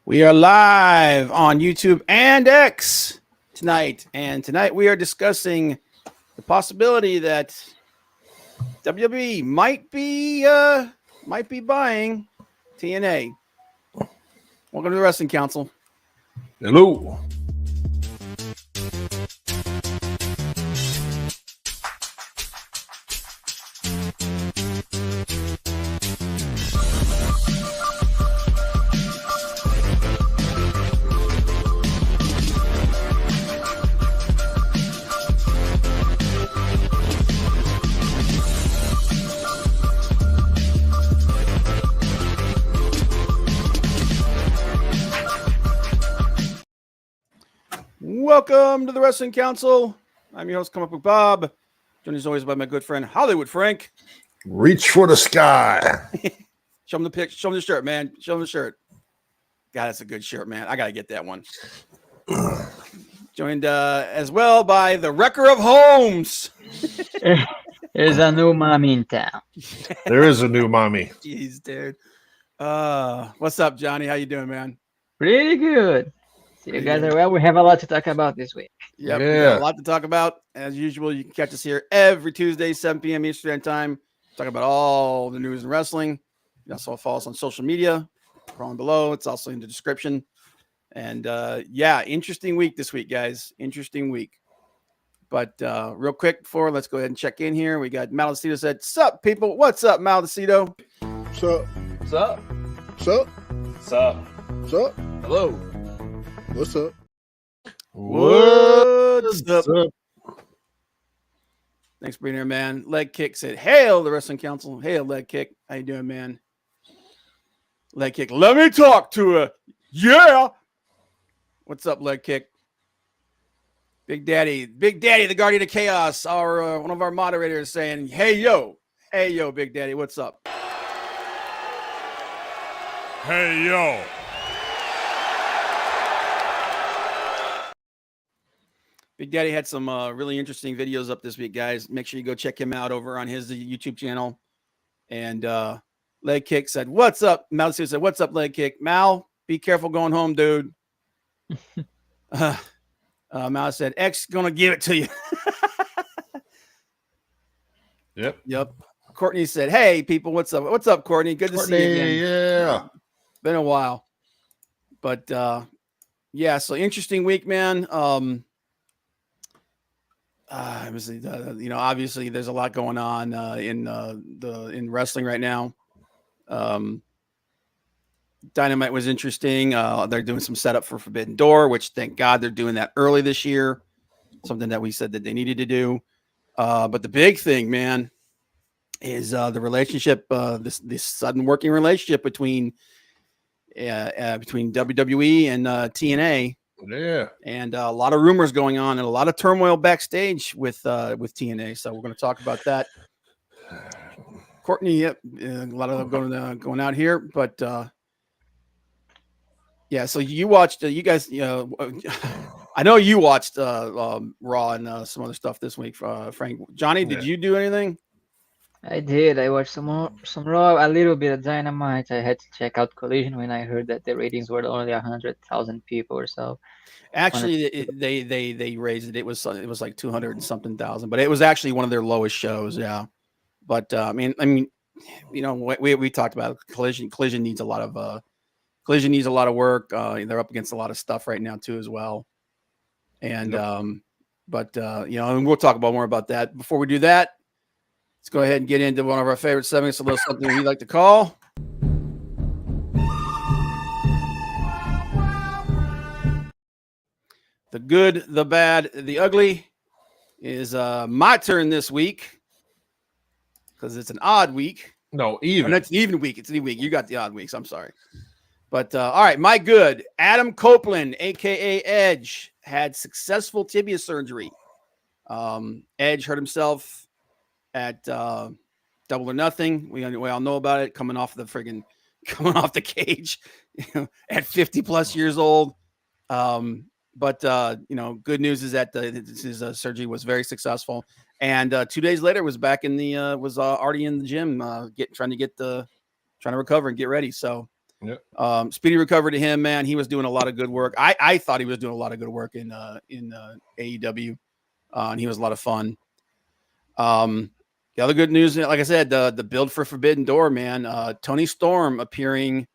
We are live on YouTube and X tonight. And tonight we are discussing the possibility that WWE might be buying TNA. Welcome to the Wrestling Council. Hello. Welcome to the Wrestling Council. I'm your host, Come Up With Bob. Joined as always by my good friend Hollywood Frank. Reach for the sky. Show him the picture. Show him the shirt, man. Show him the shirt. God, that's a good shirt, man. I gotta get that one. Joined as well by the Wrecker of Homes. There's a new mommy in town. There is a new mommy. Jeez, dude. What's up, Johnny? How you doing, man? Pretty good. See you guys are well. We have a lot to talk about this week. Yep, we got a lot to talk about. As usual, you can catch us here every Tuesday, 7 p.m. Eastern Time. Talk about all the news in wrestling. You can also follow us on social media. Scrolling below. It's also in the description. And yeah, interesting week this week, guys. Interesting week. But real quick before, let's go ahead and check in here. We got Maldacito said, "Sup, people? What's up, Maldacito? Sup? Sup? Sup? Sup? Sup? Hello. What's up? What's up? Thanks for being here, man. Leg Kick said, "Hail the Wrestling Council. Hail, Leg Kick. How you doing, man? Leg Kick, let me talk to her. Yeah. What's up, Leg Kick? Big Daddy, the Guardian of Chaos, our one of our moderators saying, hey, yo, Big Daddy, what's up? Hey, yo. Big Daddy had some really interesting videos up this week, guys. Make sure you go check him out over on his YouTube channel. And Leg Kick said, "What's up?" Mal said, "What's up, Leg Kick?" Mal, be careful going home, dude. Mal said, "X gonna give it to you." Yep. Courtney said, "Hey, people, what's up? What's up, Courtney? Good to see you again. Yeah. Been a while." But yeah, so interesting week, man. Obviously there's a lot going on in wrestling right now. Dynamite was interesting. They're doing some setup for Forbidden Door, which thank God they're doing that early this year. Something that we said that they needed to do. But the big thing, man, is the relationship, this sudden working relationship between WWE and TNA. Yeah. And a lot of rumors going on and a lot of turmoil backstage with TNA. So we're going to talk about that. Courtney, yep, a lot of them going out here, but yeah. So you watched, you guys, I know you watched Raw and some other stuff this week. Frank, Johnny, did you do anything? I did. I watched some Raw, a little bit of Dynamite. I had to check out Collision when I heard that the ratings were only 100,000 people or so. Actually, they raised it. It was like 200 and something thousand, but it was actually one of their lowest shows. Yeah, but I mean, we talked about Collision. Collision needs a lot of work. They're up against a lot of stuff right now too, as well. And and we'll talk more about that. Before we do that, let's go ahead and get into one of our favorite segments, a little something we like to call The Good, the Bad, the Ugly. Is my turn this week because it's an odd week. No, even. It's an even week. It's an even week. You got the odd weeks. I'm sorry. But all right, my good. Adam Copeland, a.k.a. Edge, had successful tibia surgery. Edge hurt himself at Double or Nothing. We all know about it. Coming off the cage, at 50 plus years old. But good news is that his surgery was very successful. And 2 days later was back in the was already in the gym, trying to recover and get ready. So Yep. Speedy recovery to him, man. He was doing a lot of good work. I thought he was doing a lot of good work in AEW, and he was a lot of fun. The other good news, like I said, the build for Forbidden Door, man. Tony Storm appearing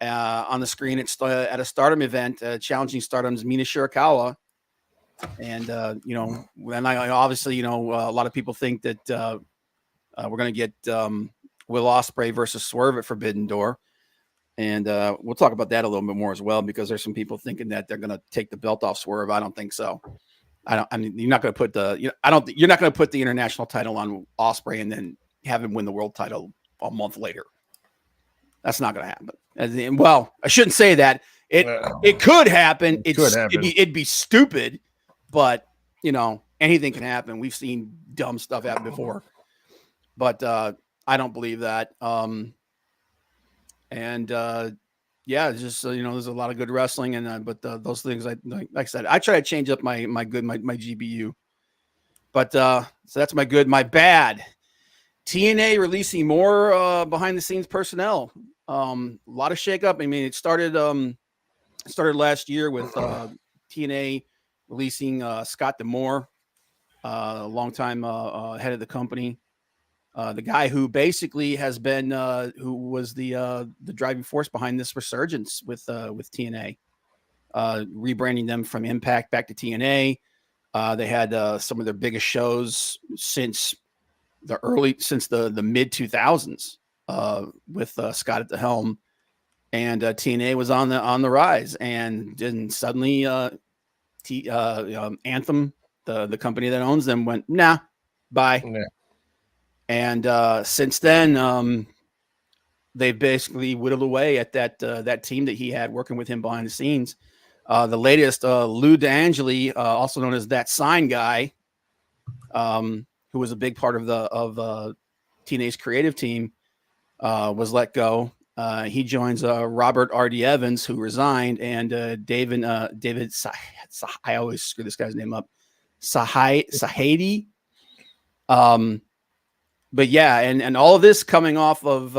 on the screen at a Stardom event, challenging Stardom's Mina Shirakawa. And, and I obviously, a lot of people think that we're going to get Will Ospreay versus Swerve at Forbidden Door. And we'll talk about that a little bit more as well, because there's some people thinking that they're going to take the belt off Swerve. I don't think so. You're not going to put you're not going to put the international title on Ospreay and then have him win the world title a month later. That's not going to happen. Well, I shouldn't say that. It could happen. It'd be stupid, but anything can happen. We've seen dumb stuff happen before, but I don't believe that. Yeah, it's just there's a lot of good wrestling, and but those things, like I said, I try to change up my GBU. But so that's my good. My bad. TNA releasing more behind the scenes personnel. A lot of shakeup. I mean, it started last year with TNA releasing Scott D'Amore, a longtime head of the company. The guy who basically has been who was the driving force behind this resurgence with TNA, rebranding them from Impact back to TNA. They had some of their biggest shows since the mid 2000s with Scott at the helm, and TNA was on the rise, and then suddenly Anthem, the company that owns them, went nah, bye. Yeah. And since then, they've basically whittled away at that team that he had working with him behind the scenes. The latest, Lou D'Angeli, also known as That Sign Guy, who was a big part of TNA's creative team, was let go. He joins Robert R.D. Evans, who resigned, and David. I always screw this guy's name up. Sahadi. But yeah, and all of this coming off of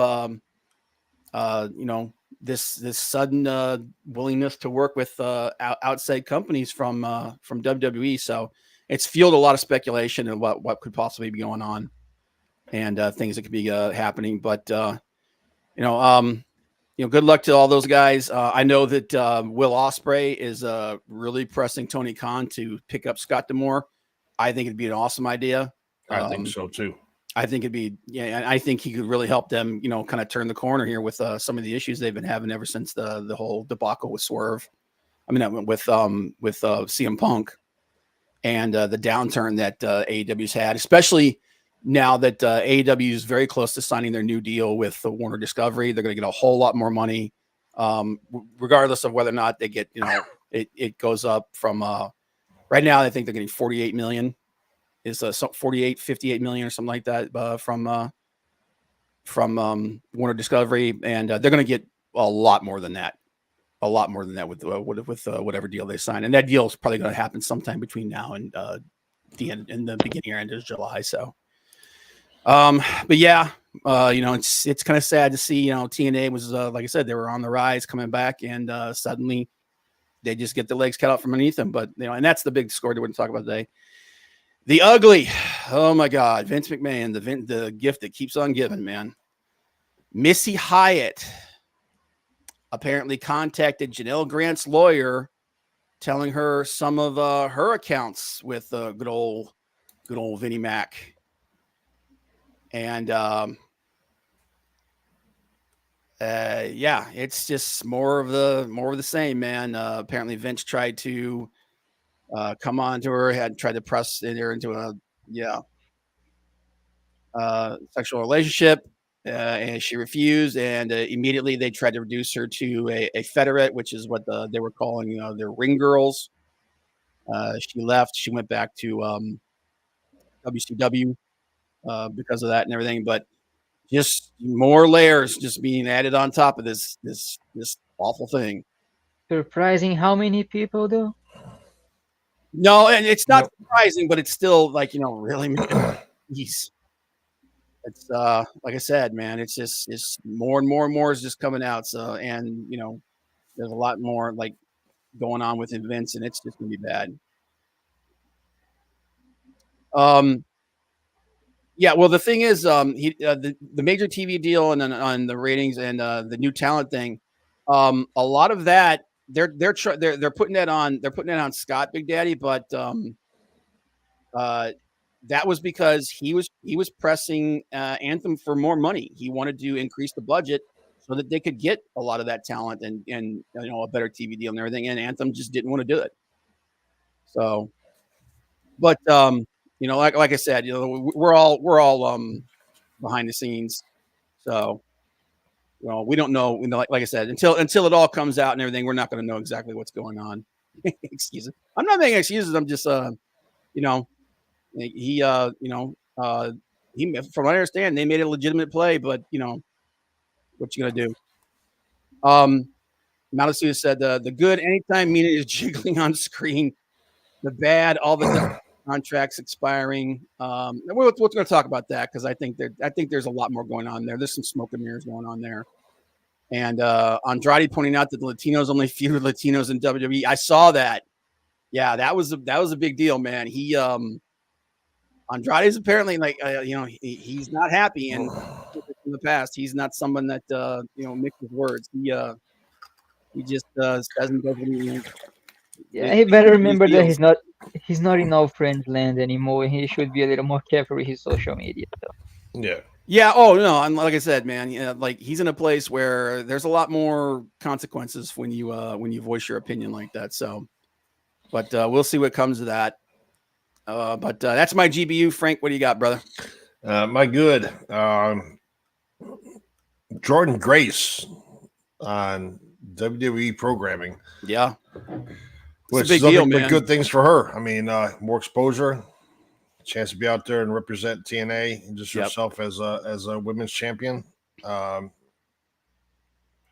this sudden willingness to work with outside companies from WWE. So it's fueled a lot of speculation of what could possibly be going on, and things that could be happening. But good luck to all those guys. I know that Will Ospreay is really pressing Tony Khan to pick up Scott D'Amore. I think it'd be an awesome idea. I think so too. I think I think he could really help them, kind of turn the corner here with some of the issues they've been having ever since the whole debacle with Swerve. I mean, with CM Punk, and the downturn that AEW's had, especially now that AEW is very close to signing their new deal with Warner Discovery. They're going to get a whole lot more money, regardless of whether or not they get, it goes up from right now. I think they're getting 48 million. Is 58 million or something like that from Warner Discovery, and they're going to get a lot more than that with whatever deal they sign, and that deal is probably going to happen sometime between now and the end, in the beginning or end of July. So, but yeah, it's kind of sad to see. TNA was like I said, they were on the rise, coming back, and suddenly they just get the legs cut out from underneath them. But and that's the big story that we're going to talk about today. The ugly, oh my God, Vince McMahon, the gift that keeps on giving, man. Missy Hyatt apparently contacted Janelle Grant's lawyer, telling her some of her accounts with good old Vinnie Mac, and yeah, it's just more of the same, man. Apparently, Vince tried to come on to her, had tried to press her into a sexual relationship, and she refused, and immediately they tried to reduce her to a federate, which is what they were calling their ring girls. She left. She went back to WCW because of that and everything, but just more layers just being added on top of this awful thing. Surprising how many people though? No, and it's not surprising, but it's still like, really, jeez. it's like I said, man, it's more and more and more is just coming out. So, and there's a lot more like going on with events, and it's just gonna be bad. Yeah, well, the thing is, the major TV deal and then on the ratings and the new talent thing, a lot of that they're putting that on Scott Big Daddy, but that was because he was pressing Anthem for more money. He wanted to increase the budget so that they could get a lot of that talent and a better TV deal and everything. And Anthem just didn't want to do it. So, but like I said, we're all behind the scenes. So, we don't know. Like I said, until it all comes out and everything, we're not going to know exactly what's going on. Excuses. I'm not making excuses. I'm just, he, from what I understand, they made a legitimate play, but what you gonna do? Malasu said the good anytime Mina is jiggling on screen, the bad all the contracts expiring. We're going to talk about that because I think there's a lot more going on there. There's some smoke and mirrors going on there. And Andrade pointing out that the Latinos only feud with Latinos in WWE. I saw that. Yeah, that was a big deal, man. He Andrade is apparently like he's not happy, and in the past he's not someone that mixes words. He just doesn't Yeah, he better remember that he's not in all friends land anymore. He should be a little more careful with his social media. So. Yeah. Yeah. Oh no. And like I said, man, like he's in a place where there's a lot more consequences when you voice your opinion like that. So, but we'll see what comes of that. But that's my GBU. Frank, what do you got, brother? My good. Jordan Grace on WWE programming. Yeah. Which is a big is deal, but man. good things for her. I mean, more exposure, chance to be out there and represent TNA and just yourself as a women's champion. I'm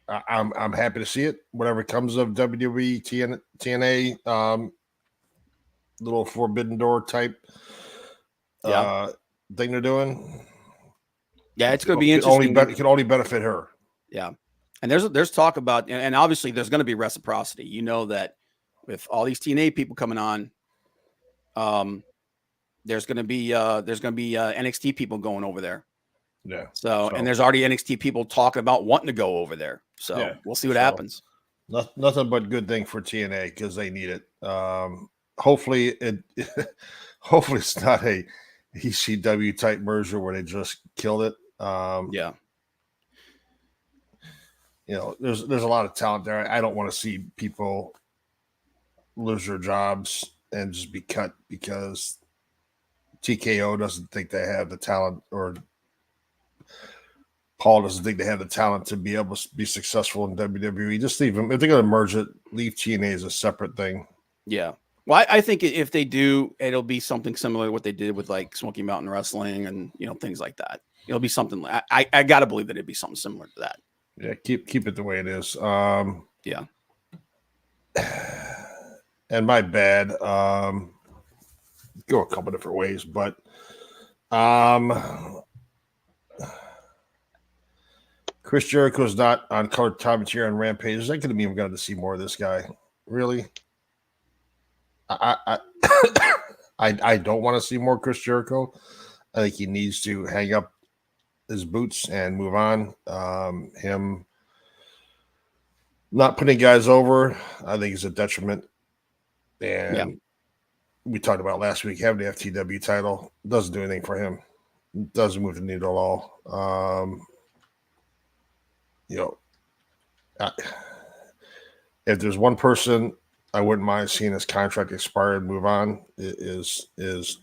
happy to see it. Whatever comes of WWE TNA, little Forbidden Door type thing they're doing. Yeah, it's going to be interesting. It can only benefit her. Yeah, and there's talk about, and obviously there's going to be reciprocity. You know that with all these TNA people coming on, there's going to be NXT people going over there. Yeah. So and there's already NXT people talking about wanting to go over there. So we'll see what happens. Nothing but good thing for TNA because they need it. Hopefully it's not a ECW type merger where they just killed it. There's a lot of talent there. I don't want to see people lose their jobs and just be cut because TKO doesn't think they have the talent, or Paul doesn't think they have the talent to be able to be successful in WWE. Just leave them. If they're going to merge it, leave TNA as a separate thing. Yeah. Well, I think if they do, it'll be something similar to what they did with like Smoky Mountain Wrestling and things like that. It'll be something. I gotta believe that it'd be something similar to that. Yeah, keep it the way it is. Yeah. And my bad. Go a couple different ways, but Chris Jericho's not on colored commentary on Rampage. Is that going to mean we're going to see more of this guy? Really? I don't want to see more Chris Jericho. I think he needs to hang up his boots and move on. Him not putting guys over, I think, is a detriment. And we talked about last week, having the FTW title doesn't do anything for him. It doesn't move the needle at all. If there's one person I wouldn't mind seeing his contract expire and move on, is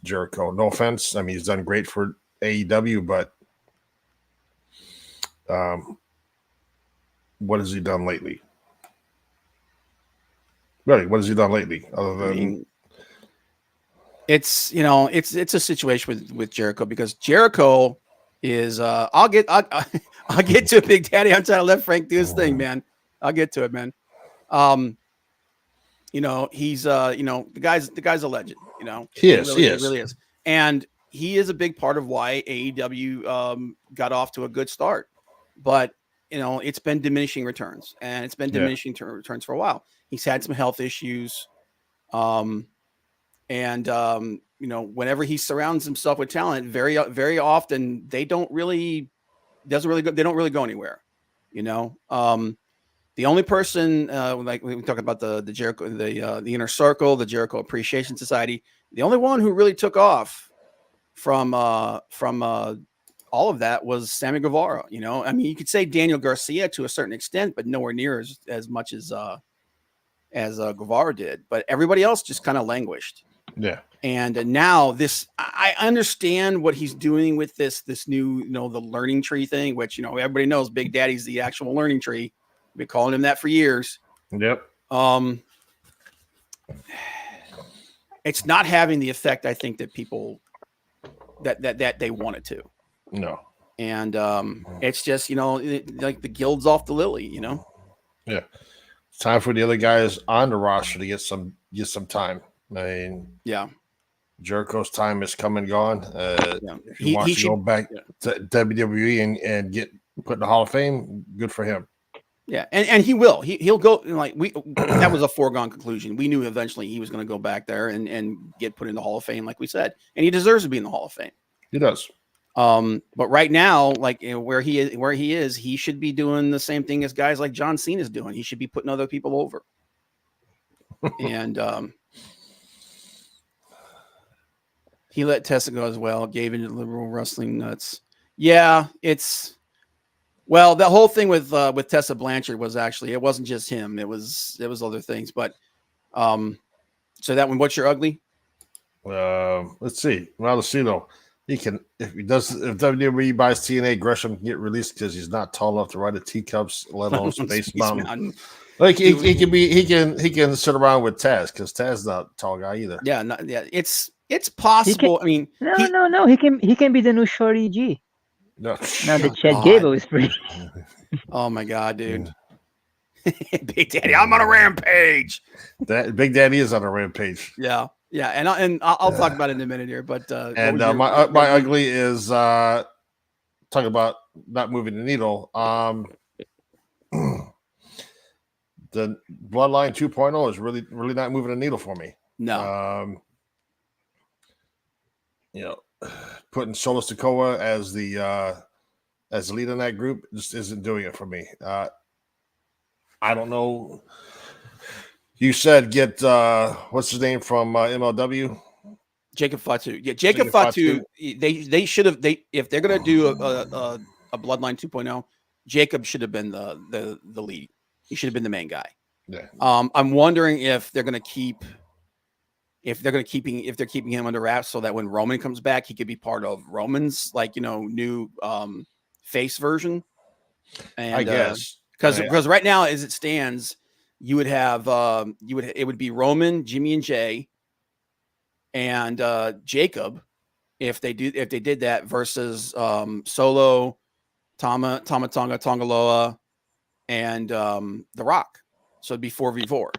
Jericho. No offense. I mean, he's done great for AEW, but what has he done lately? Really, what has he done lately? Other than it's a situation with Jericho, because Jericho is I'll get to it, Big Daddy. I'm trying to let Frank do his thing, man. I'll get to it, man. He's the guy's a legend. He really is. And he is a big part of why AEW got off to a good start. But, it's been diminishing returns, and it's been diminishing returns for a while. He's had some health issues. Whenever he surrounds himself with talent, very, very often they don't really go anywhere. The only person, like we talk about the Jericho, the Inner Circle, the Jericho Appreciation Society, the only one who really took off from all of that was Sammy Guevara. You could say Daniel Garcia to a certain extent, but nowhere near as much as Guevara did. But everybody else just kind of languished. Yeah. And now I understand what he's doing with this new, the learning tree thing, which, everybody knows Big Daddy's the actual learning tree. We've been calling him that for years. Yep. It's not having the effect I think that people that they want it to. No. And it's just, like the gild's off the lily, Yeah. It's time for the other guys on the roster to get some time. I mean, yeah. Jericho's time is come and gone. If he wants to go back to WWE and get put in the Hall of Fame, good for him. Yeah, and he will. He'll go, that was a foregone conclusion. We knew eventually he was going to go back there and get put in the Hall of Fame, like we said, and he deserves to be in the Hall of Fame. He does. But right now, where he is, he should be doing the same thing as guys like John Cena is doing. He should be putting other people over. And he let Tessa go as well. Gave into liberal wrestling nuts. Yeah, the whole thing with Tessa Blanchard was actually, it wasn't just him. It was other things. But so that one, what's your ugly? Let's see. Maldacino, he can if WWE buys TNA, Gresham can get released because he's not tall enough to ride a teacups, let alone Space Mountain. Like he can sit around with Taz because Taz is not a tall guy either. Yeah, it's possible. No. He can be the new Shorty G. No, now that Chad Gable is free. Oh my God, dude! Big Daddy, I'm on a rampage. That Big Daddy is on a rampage. Yeah, and I'll talk about it in a minute here. But my ugly is talk about not moving the needle. The Bloodline 2.0 is really not moving the needle for me. No. Putting Solo Sikoa as the lead in that group just isn't doing it for me. I don't know. You said get what's his name from MLW? Jacob Fatu. Yeah, Jacob Fatu. They should have. If they're gonna do a Bloodline 2.0, Jacob should have been the lead. He should have been the main guy. Yeah. I'm wondering if they're gonna keep. If they're keeping him under wraps so that when Roman comes back, he could be part of Roman's new face version. And I guess because right now, as it stands, you would have it would be Roman, Jimmy and Jay, and Jacob if they did that versus Solo, Tama Tonga Tongaloa, and The Rock. So it'd be 4v4.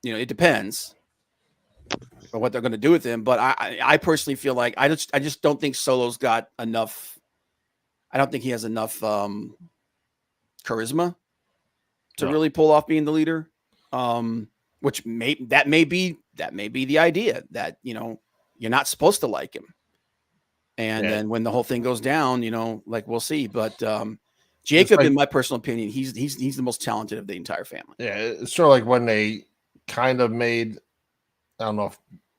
It depends on what they're going to do with him. But I personally feel like I just don't think Solo's got enough. I don't think he has enough charisma to really pull off being the leader. Which may be the idea that you're not supposed to like him. And then when the whole thing goes down, we'll see. But Jacob, in my personal opinion, he's the most talented of the entire family. Yeah, it's sort of like when they kind of made, I don't know if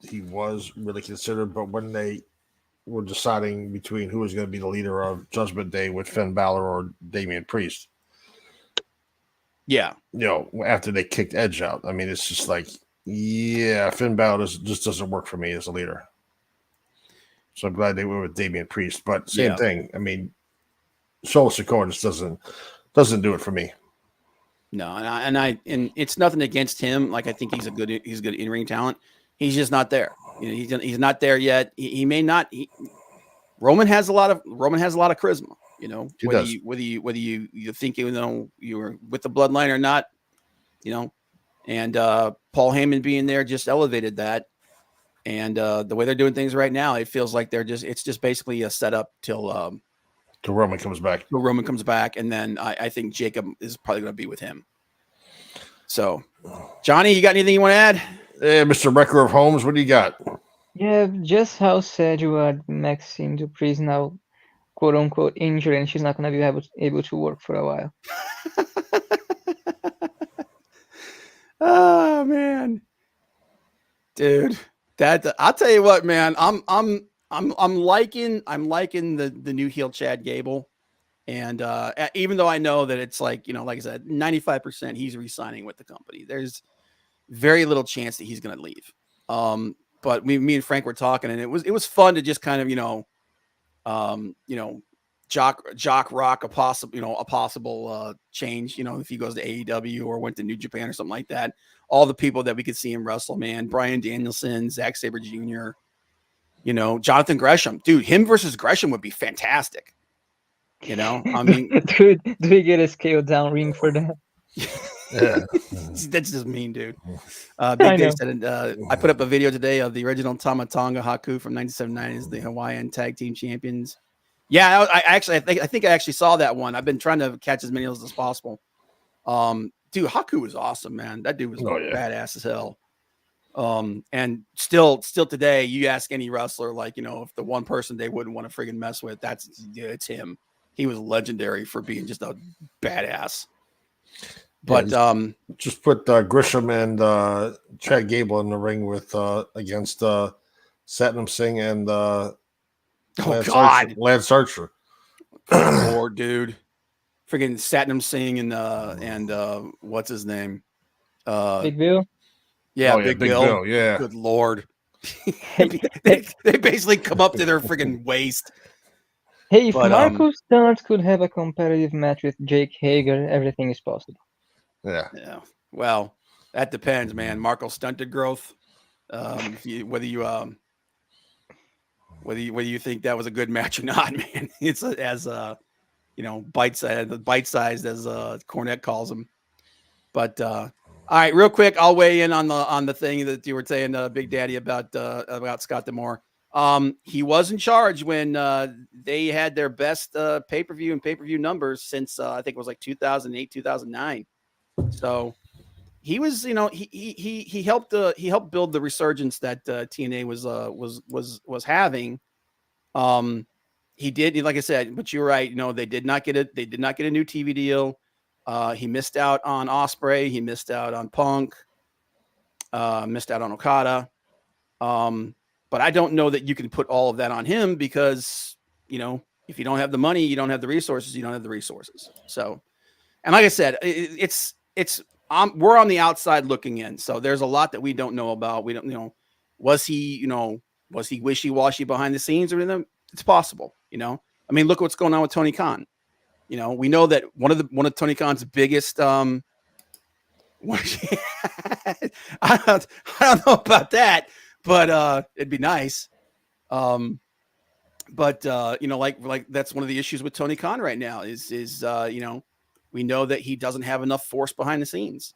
he was really considered, but when they were deciding between who was going to be the leader of Judgment Day with Finn Balor or Damian Priest. Yeah. After they kicked Edge out. I mean, it's just like, Finn Balor just doesn't work for me as a leader. So I'm glad they went with Damian Priest. But same thing. I mean, Solo Sikoa just doesn't do it for me. No, and it's nothing against him. Like I think he's a good in-ring talent. He's just not there. He's not there yet. He may not. Roman has a lot of charisma. Whether you think you were with the bloodline or not, And Paul Heyman being there just elevated that. And the way they're doing things right now, it feels like it's just basically a setup till Roman comes back. Roman comes back, and then I think Jacob is probably going to be with him. So, Johnny, you got anything you want to add? Hey, Mr. Wrecker of Homes, what do you got? Yeah, just how sad you are. Maxine Dupri's now, quote unquote, injured, and she's not gonna be able to work for a while. Oh man, dude, I'll tell you what, man. I'm liking the new heel Chad Gable, and even though I know that it's like like I said, 95% he's re-signing with the company. There's very little chance that he's going to leave. But me and Frank were talking, and it was fun to just kind of jock rock a possible change. If he goes to AEW or went to New Japan or something like that. All the people that we could see him wrestle, man. Bryan Danielson, Zack Sabre Jr., Jonathan Gresham. Dude, him versus Gresham would be fantastic. I mean, do we get a scaled down ring for that? Yeah. That's just mean, dude. I Big Dave know. said, I put up a video today of the original Tama Tonga Haku from 1979 as the Hawaiian Tag Team Champions. Yeah, I think I actually saw that one. I've been trying to catch as many of those as possible. Dude, Haku was awesome, man. That dude was badass as hell. And still today, you ask any wrestler, like, if the one person they wouldn't want to friggin' mess with, it's him. He was legendary for being just a badass. But just put Grisham and Chad Gable in the ring with against Satnam Singh and Lance Archer. Lord, dude. Friggin' Satnam Singh and what's his name? Big Bill? Yeah, Big Bill. Yeah. Good Lord. Hey, they basically come up to their friggin' waist. hey, if But, Marco Stunt could have a competitive match with Jake Hager, everything is possible. Yeah. Well, that depends, man. Marco stunted growth. Whether you think that was a good match or not, man. It's as bite-sized as Cornette calls him. But all right, real quick, I'll weigh in on the thing that you were saying, Big Daddy, about Scott D'Amore. He was in charge when they had their best pay-per-view and pay-per-view numbers since I think it was like 2008, 2009. So he was, he helped build the resurgence that TNA was having. He did, like I said, but you're right. They did not get it. They did not get a new TV deal. He missed out on Ospreay. He missed out on Punk. Missed out on Okada. But I don't know that you can put all of that on him because, if you don't have the money, you don't have the resources. You don't have the resources. So, and like I said, we're on the outside looking in. So there's a lot that we don't know about. We don't, was he wishy-washy behind the scenes or anything? It's possible, I mean, look what's going on with Tony Khan. We know that one of Tony Khan's biggest, I don't know about that, but it'd be nice. But like that's one of the issues with Tony Khan right now is we know that he doesn't have enough force behind the scenes.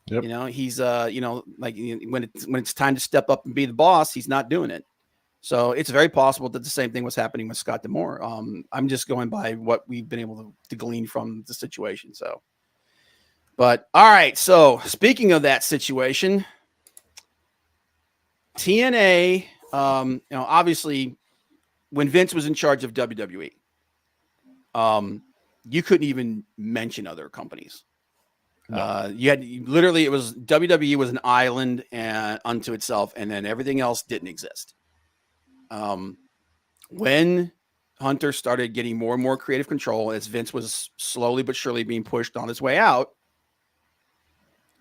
Yep. He's like when it's time to step up and be the boss, he's not doing it. So it's very possible that the same thing was happening with Scott D'Amore. I'm just going by what we've been able to glean from the situation. So, but all right. So speaking of that situation, TNA, obviously when Vince was in charge of WWE, you couldn't even mention other companies. No. It was WWE was an island unto itself, and then everything else didn't exist. When Hunter started getting more and more creative control as Vince was slowly but surely being pushed on his way out.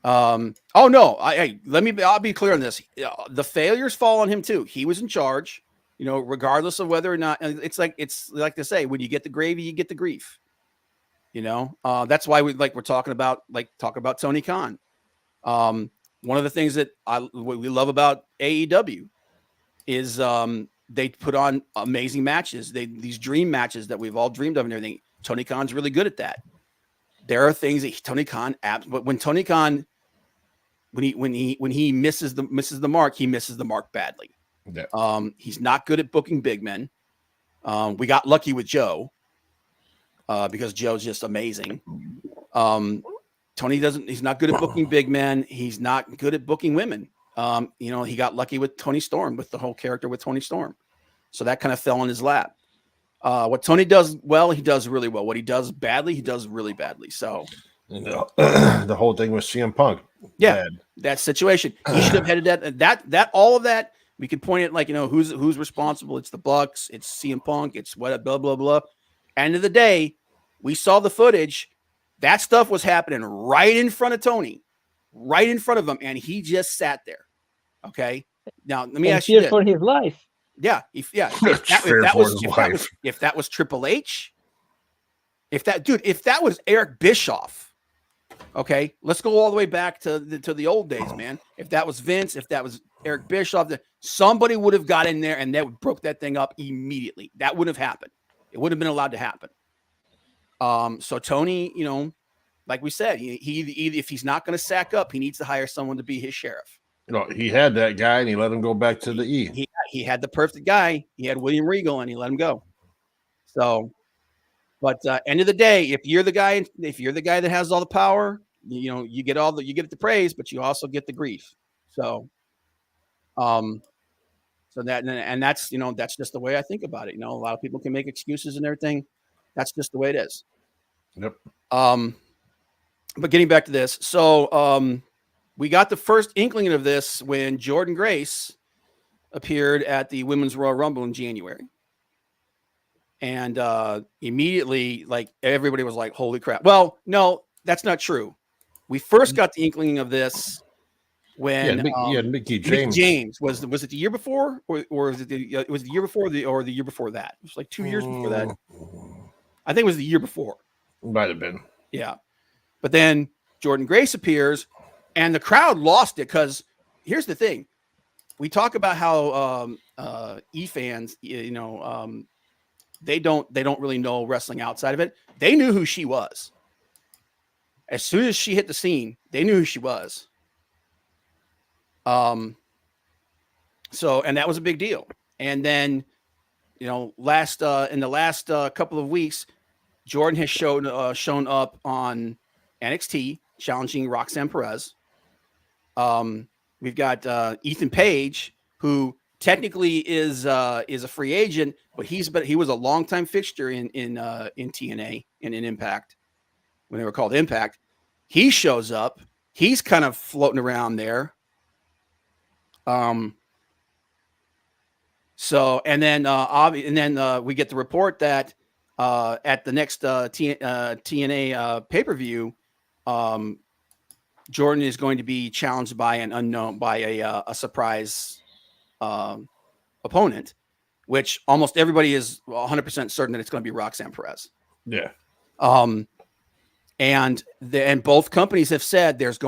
Oh no, I'll be clear on this. The failures fall on him too. He was in charge, regardless of whether or not it's like they say, when you get the gravy, you get the grief. That's why we're talking about Tony Khan. One of the things that we love about AEW is they put on amazing matches. These dream matches that we've all dreamed of and everything. Tony Khan's really good at that. There are things that Tony Khan but when Tony Khan when he misses the mark, he misses the mark badly. Yeah. He's not good at booking big men. We got lucky with Joe because Joe's just amazing. Tony he's not good at booking big men. He's not good at booking women. He got lucky with Tony Storm, with the whole character with Tony Storm. So that kind of fell in his lap. What Tony does well, he does really well. What he does badly, he does really badly. So the whole thing with CM Punk. Yeah, bad. that situation. He should have headed that all of that. We could point it who's responsible. It's the Bucks. It's CM Punk. It's what blah blah blah. End of the day, we saw the footage. That stuff was happening right in front of Tony, right in front of him, and he just sat there. Okay. Now let me ask you this. For his life. Yeah, if that was Triple H, if that was Eric Bischoff, okay, let's go all the way back to the old days, man. If that was Vince, if that was Eric Bischoff, somebody would have got in there and that broke that thing up immediately. That wouldn't have happened. It wouldn't have been allowed to happen. So Tony, like we said, he if he's not going to sack up, he needs to hire someone to be his sheriff. He had that guy and he let him go back to the E. He had the perfect guy. He had William Regal and he let him go. So, but end of the day, if you're the guy that has all the power, you get the praise, but you also get the grief. So, that's just the way I think about it. A lot of people can make excuses and everything. That's just the way it is. Yep. But getting back to this, so we got the first inkling of this when Jordynne Grace appeared at the Women's Royal Rumble in January. And immediately, like, everybody was like, holy crap. Well, no, that's not true. We first got the inkling of this when Mickie James. James was it the year before or was it the year before the year before that? It was like 2 years before that. I think it was the year before. Might have been. Yeah. But then Jordynne Grace appears and the crowd lost it because here's the thing. We talk about how fans, they don't really know wrestling outside of it. They knew who she was. As soon as she hit the scene, they knew who she was. And that was a big deal. And then, in the last couple of weeks, Jordynne has shown up on NXT challenging Roxanne Perez. We've got Ethan Page, who technically is a free agent, but he was a longtime fixture in TNA and in Impact when they were called Impact. He shows up. He's kind of floating around there. So and then we get the report that at the next TNA pay-per-view, Jordynne is going to be challenged by a surprise opponent, which almost everybody is 100% certain that it's going to be Roxanne Perez. Yeah. And both companies have said get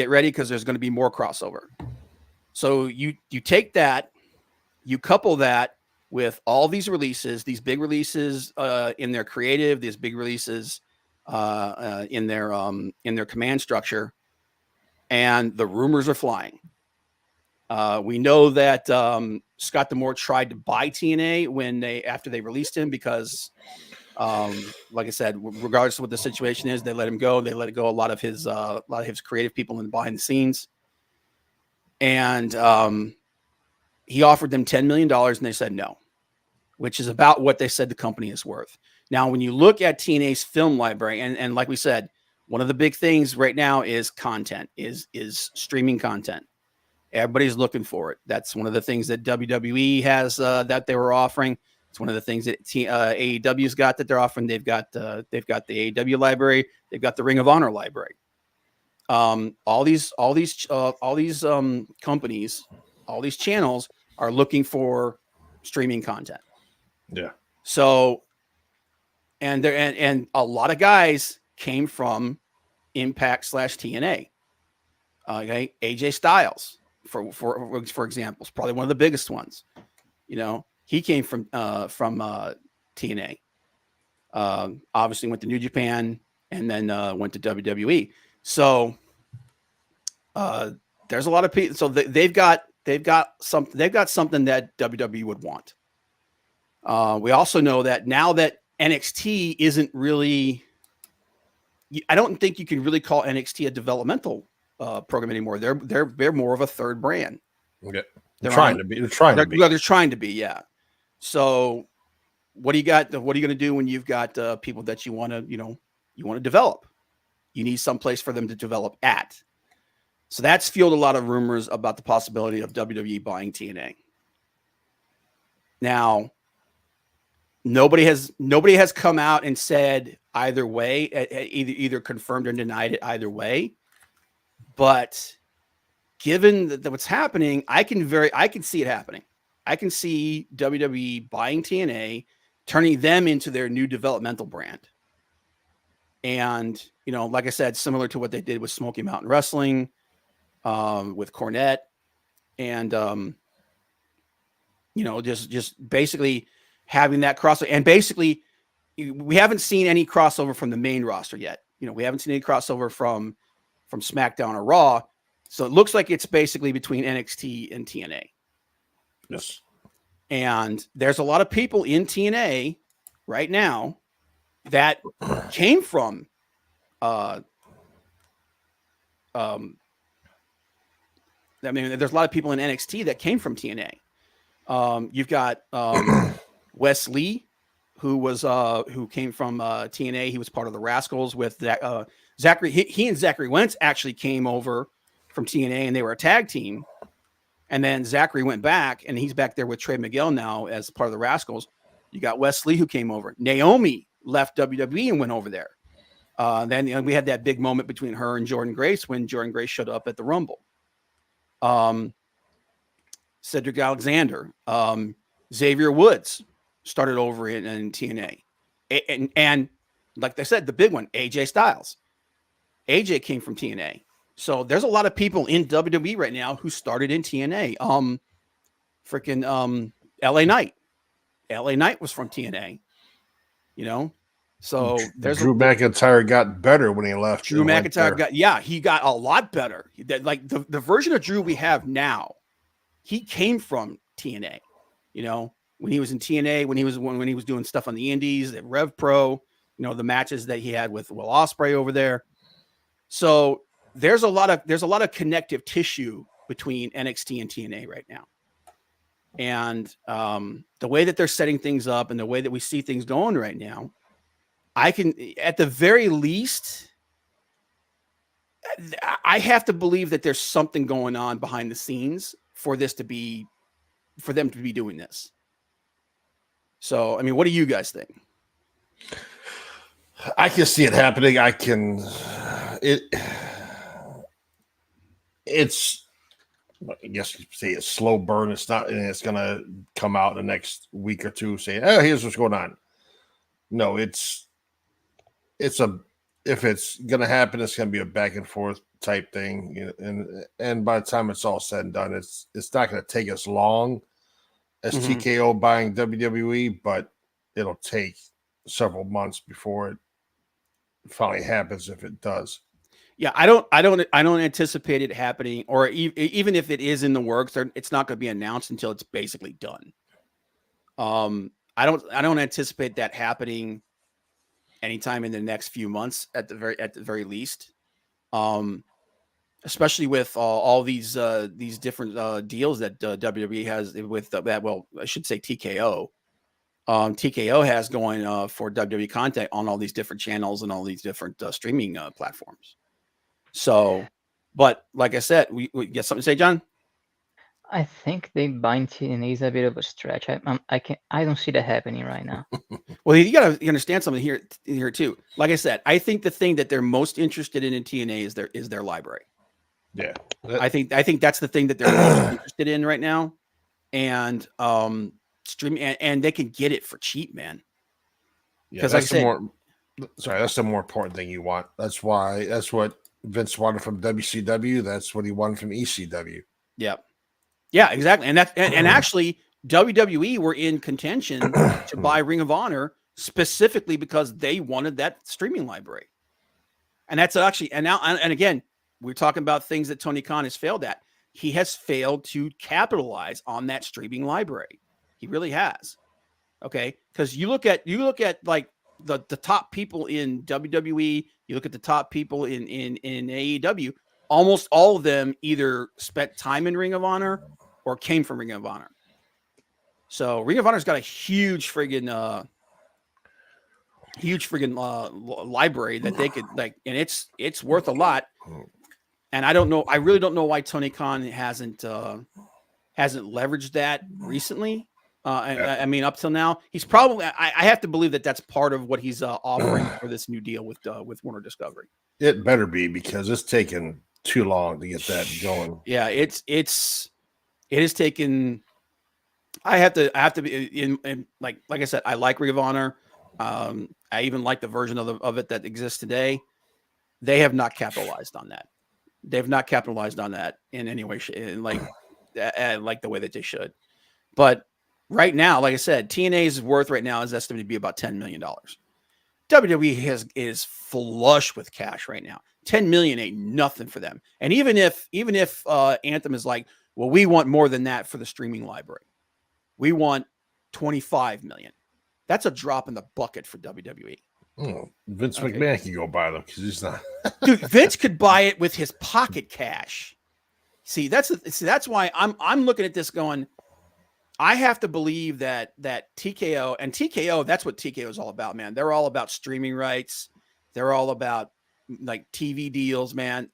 ready because there's going to be more crossover. So you take that, you couple that with all these releases, these big releases in their creative, these big releases in their command structure, and the rumors are flying. We know that Scott D'Amore tried to buy TNA after they released him because, like I said, regardless of what the situation is, they let him go. They let go a lot of his creative people in behind the scenes, and he offered them $10 million, and they said no, which is about what they said the company is worth. Now, when you look at TNA's film library, and like we said, one of the big things right now is content, is streaming content. Everybody's looking for it. That's one of the things that WWE has that they were offering. It's one of the things that AEW's got that they're offering. They've got the AEW library. They've got the Ring of Honor library. All these companies, all these channels are looking for streaming content. Yeah. So, and a lot of guys came from Impact / TNA. Okay, AJ Styles, for example, is probably one of the biggest ones. He came from TNA. Obviously went to New Japan and then went to WWE. So There's a lot of people. So they've got something that WWE would want. We also know that now that NXT isn't really, I don't think you can really call NXT a developmental program anymore. They're more of a third brand. Okay. They're trying to be. They're trying to be. Yeah. So what do you got? What are you going to do when you've got people that you want to develop? You need some place for them to develop at. So that's fueled a lot of rumors about the possibility of WWE buying TNA. Now, nobody has come out and said either way, either confirmed or denied it either way. But given that what's happening, I can see it happening. I can see WWE buying TNA, turning them into their new developmental brand. And, like I said, similar to what they did with Smoky Mountain Wrestling, with Cornette, and, just basically having that crossover. And basically, we haven't seen any crossover from the main roster yet. We haven't seen any crossover from SmackDown or Raw. So it looks like it's basically between NXT and TNA. Yes. And there's a lot of people in TNA right now that came from there's a lot of people in NXT that came from TNA. You've got Wes Lee, who came from TNA. He was part of the Rascals with that. Zachary. He and Zachary Wentz actually came over from TNA, and they were a tag team. And then Zachary went back, and he's back there with Trey Miguel now as part of the Rascals. You got Wes Lee, who came over. Naomi left WWE and went over there. Then we had that big moment between her and Jordan Grace when Jordan Grace showed up at the Rumble. Cedric Alexander, Xavier Woods started over in TNA. And like they said, the big one, AJ Styles. AJ came from TNA. So there's a lot of people in WWE right now who started in TNA. LA Knight. LA Knight was from TNA. So there's Drew McIntyre got better when he left. Drew McIntyre he got a lot better. Like the version of Drew we have now, he came from TNA. When he was in TNA, when he was doing stuff on the Indies at Rev Pro, the matches that he had with Will Ospreay over there. So there's a lot of connective tissue between NXT and TNA right now. And the way that they're setting things up and the way that we see things going right now, I can, at the very least, I have to believe that there's something going on behind the scenes for them to be doing this. So, I mean, what do you guys think? I can see it happening. It's, I guess you say it's slow burn. It's not, and it's going to come out in the next week or two saying, oh, here's what's going on. No, if it's going to happen, it's going to be a back and forth type thing. And by the time it's all said and done, it's not going to take as long as TKO buying WWE, but it'll take several months before it finally happens, if it does. Yeah, I don't anticipate it happening, or even if it is in the works, it's not going to be announced until it's basically done. I don't anticipate that happening anytime in the next few months at the very least. Especially with all these different deals that WWE has with that. Well, I should say TKO. TKO has going for WWE content on all these different channels and all these different streaming platforms. So, but like I said, we get something to say, John? I think they buying TNA is a bit of a stretch. I don't see that happening right now. Well, you understand something here too. Like I said, I think the thing that they're most interested in TNA is their library. Yeah, I think that's the thing that they're most interested in right now, and streaming, and they can get it for cheap, man. Because that's the more important thing you want. That's what Vince wanted from WCW. That's what he wanted from ECW. Yeah, exactly. And and actually WWE were in contention to buy Ring of Honor specifically because they wanted that streaming library. And that's actually, and again, we're talking about things that Tony Khan has failed at. He has failed to capitalize on that streaming library. He really has. Okay, because you look at like the top people in WWE, you look at the top people in AEW, almost all of them either spent time in Ring of Honor or came from Ring of Honor. So Ring of Honor's got a huge friggin' library that they could like, and it's worth a lot. And I really don't know why Tony Khan hasn't leveraged that recently. I mean, up till now, he's probably. I have to believe that that's part of what he's offering for this new deal with Warner Discovery. It better be, because it's taken too long to get that going. Yeah, it has taken. I have to be in like I said, I like Ring of Honor. I even like the version of it that exists today. They have not capitalized on that. They've not capitalized on that in any way, like the way that they should. But right now, like I said, TNA's worth right now is estimated to be about $10 million. WWE is flush with cash right now. 10 million ain't nothing for them. And even if Anthem is like, well, we want more than that for the streaming library. We want 25 million. That's a drop in the bucket for WWE. Vince McMahon can go buy them because he's not. Dude, Vince could buy it with his pocket cash. See, that's why I'm looking at this going, I have to believe that TKO, and TKO, that's what TKO is all about, man. They're all about streaming rights. They're all about like TV deals, man.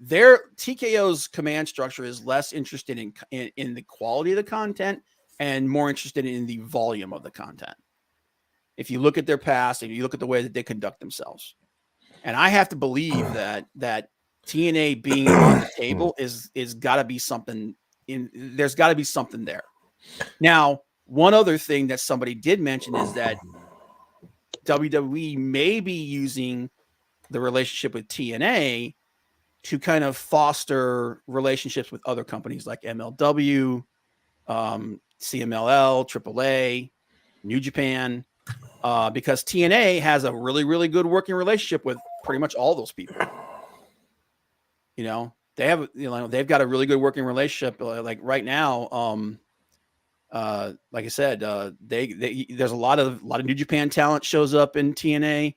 Their TKO's command structure is less interested in the quality of the content and more interested in the volume of the content. If you look at their past and you look at the way that they conduct themselves. And I have to believe that TNA being on the table is gotta be something there's gotta be something there. Now, one other thing that somebody did mention is that WWE may be using the relationship with TNA to kind of foster relationships with other companies like MLW, CMLL, AAA, New Japan, because TNA has a really, really good working relationship with pretty much all those people. You know, they've got a really good working relationship. Like right now, like I said, there's a lot of New Japan talent shows up in TNA,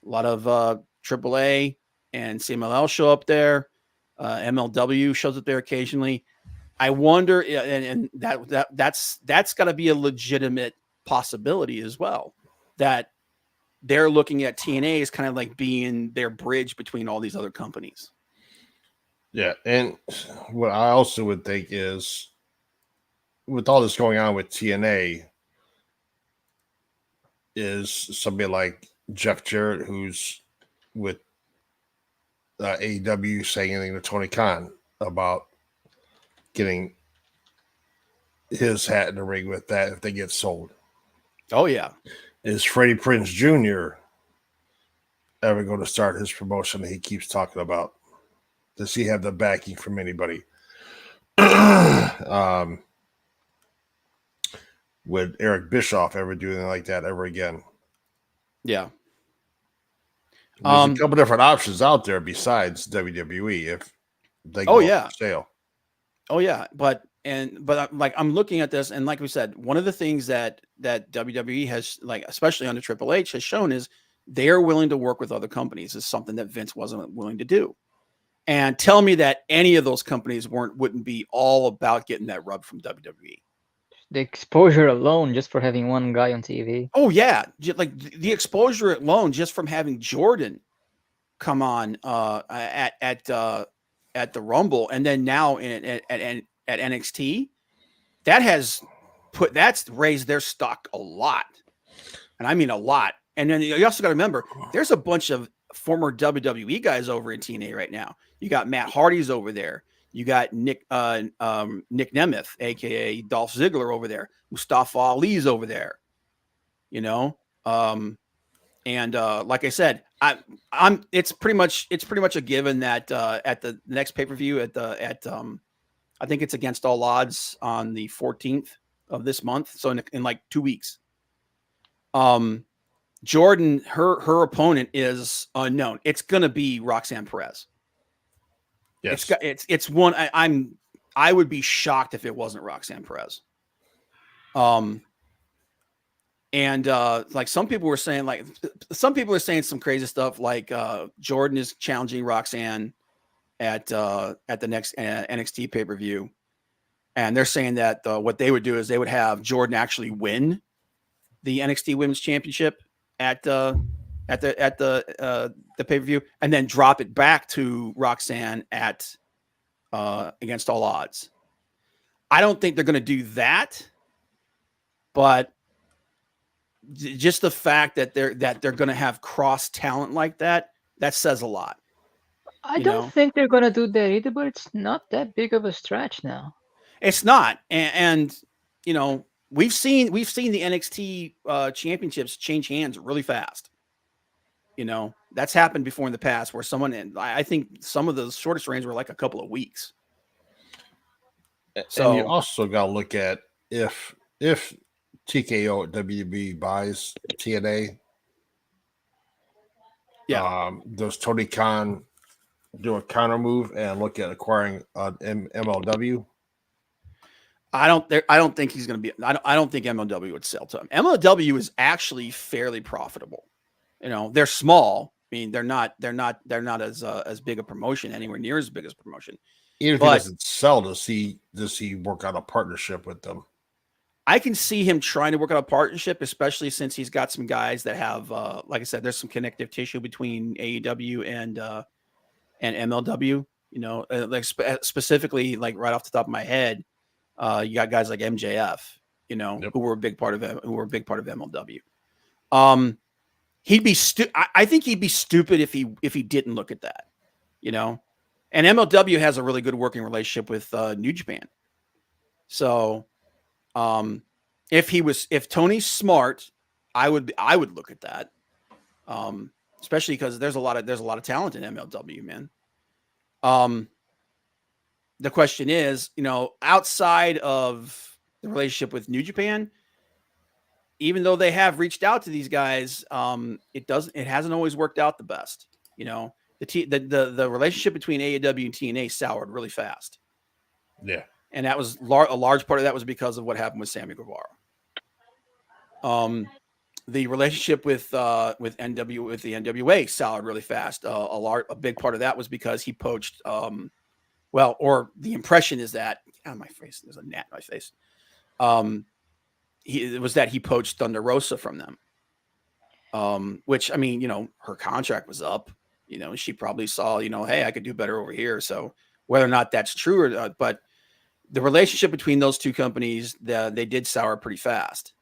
a lot of AAA and CMLL show up there. MLW shows up there occasionally. I wonder, and that's got to be a legitimate possibility as well, that they're looking at TNA as kind of like being their bridge between all these other companies. Yeah, and what I also would think is, with all this going on with TNA, is somebody like Jeff Jarrett, who's with AEW, saying anything to Tony Khan about getting his hat in the ring with that if they get sold. Oh, yeah. Is Freddie Prinze Jr. ever going to start his promotion that he keeps talking about? Does he have the backing from anybody? Would Eric Bischoff ever do anything like that ever again? Yeah. There's a couple different options out there besides WWE if they go for sale. Oh yeah, but like I'm looking at this, and like we said, one of the things that WWE has, like especially under Triple H, has shown is they are willing to work with other companies. Is something that Vince wasn't willing to do. And tell me that any of those companies wouldn't be all about getting that rub from WWE. The exposure alone, just for having one guy on TV. Oh yeah, like the exposure alone, just from having Jordan come on at the Rumble, and then now at NXT, that's raised their stock a lot, and I mean a lot. And then you also got to remember, there's a bunch of former WWE guys over in TNA right now. You got Matt Hardy's over there. You got Nick Nemeth, aka Dolph Ziggler, over there. Mustafa Ali's over there. You know, and like I said, it's pretty much a given that at the next pay-per-view I think it's Against All Odds on the 14th of this month, so in like 2 weeks. Jordan, her opponent is unknown. It's gonna be Roxanne Perez. Yes. It's one. I would be shocked if it wasn't Roxanne Perez. And like some people were saying some crazy stuff like Jordan is challenging Roxanne at the next NXT pay-per-view. And they're saying that what they would do is they would have Jordan actually win the NXT Women's Championship at the pay-per-view and then drop it back to Roxanne at Against All Odds. I don't think they're going to do that, but just the fact that they're going to have cross talent like that says a lot. I don't think they're gonna do that either, but it's not that big of a stretch now. It's not, and you know, we've seen the NXT championships change hands really fast. You know, that's happened before in the past where I think some of the shortest reigns were like a couple of weeks. So and you also got to look at if TKO at WWE buys TNA, does Tony Khan do a counter move and look at acquiring MLW? I don't think he's going to be. I don't think MLW would sell to him. MLW is actually fairly profitable. You know, they're small. I mean, they're not as big a promotion, anywhere near as big as promotion. Even if he doesn't sell, does he work out a partnership with them? I can see him trying to work out a partnership, especially since he's got some guys that have, like I said, there's some connective tissue between AEW and MLW. You know, like specifically, like right off the top of my head, you got guys like MJF, you know, who were a big part of MLW. He'd be I think he'd be stupid if he didn't look at that, you know. And MLW has a really good working relationship with New Japan. So, if Tony's smart, I would look at that. Especially because there's a lot of talent in MLW, man. The question is, you know, outside of the relationship with New Japan, even though they have reached out to these guys, it hasn't always worked out the best. You know, the relationship between AEW and TNA soured really fast. Yeah. And that was a large part of that was because of what happened with Sammy Guevara. The relationship with the NWA soured really fast. A big part of that was because he poached, or the impression is that my face, there's a gnat in my face. It was that he poached Thunder Rosa from them. Which, I mean, you know, her contract was up. You know, she probably saw, you know, hey, I could do better over here. So whether or not that's true or not, but the relationship between those two companies, they did sour pretty fast.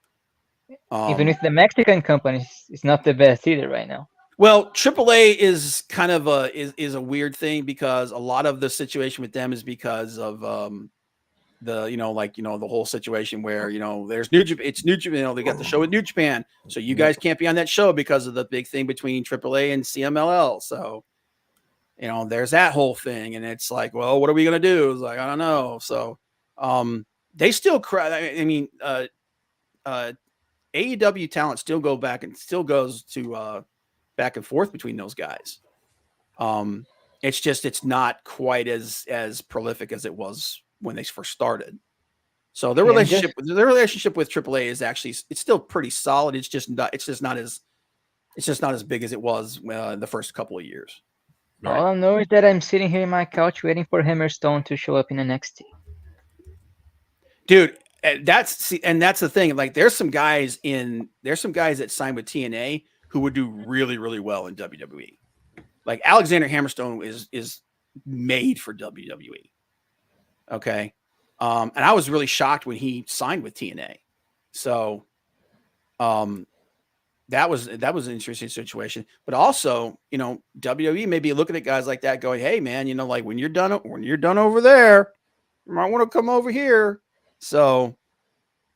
Even with the Mexican companies, it's not the best either right now. Well, AAA is kind of is a weird thing because a lot of the situation with them is because of the whole situation where, you know, there's New Japan, it's New Japan, you know, they got the show with New Japan, so you guys can't be on that show because of the big thing between AAA and CMLL. So, you know, there's that whole thing, and it's like, well, what are we gonna do? It's like, I don't know. So, they still AEW talent still goes to back and forth between those guys. It's not quite as prolific as it was when they first started. So their relationship with AAA is actually, it's still pretty solid. It's just not as big as it was the first couple of years. All I know is that I'm sitting here in my couch waiting for Hammerstone to show up in NXT. Dude, that's the thing. Like, there's some guys that signed with TNA who would do really, really well in WWE. Like Alexander Hammerstone is made for WWE. Okay. And I was really shocked when he signed with TNA. So, that was an interesting situation, but also, you know, WWE may be looking at guys like that going, hey man, you know, like when you're done over there, you might want to come over here. So,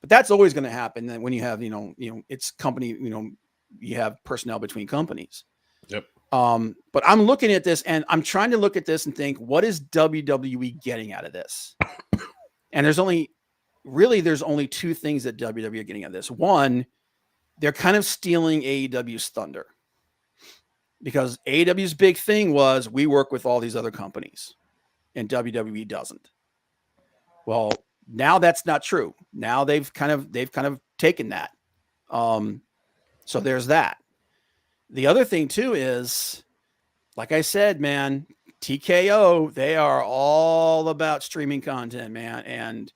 but that's always going to happen when you have, you know, it's company, you know, you have personnel between companies. Yep. But I'm looking at this and I'm trying to look at this and think, what is WWE getting out of this? And there's only two things that WWE are getting out of this. One, they're kind of stealing AEW's thunder, because AEW's big thing was, we work with all these other companies. and WWE doesn't. Well, now that's not true. Now they've kind of taken that. So there's that. The other thing too is, like I said, man, TKO, they are all about streaming content, man. And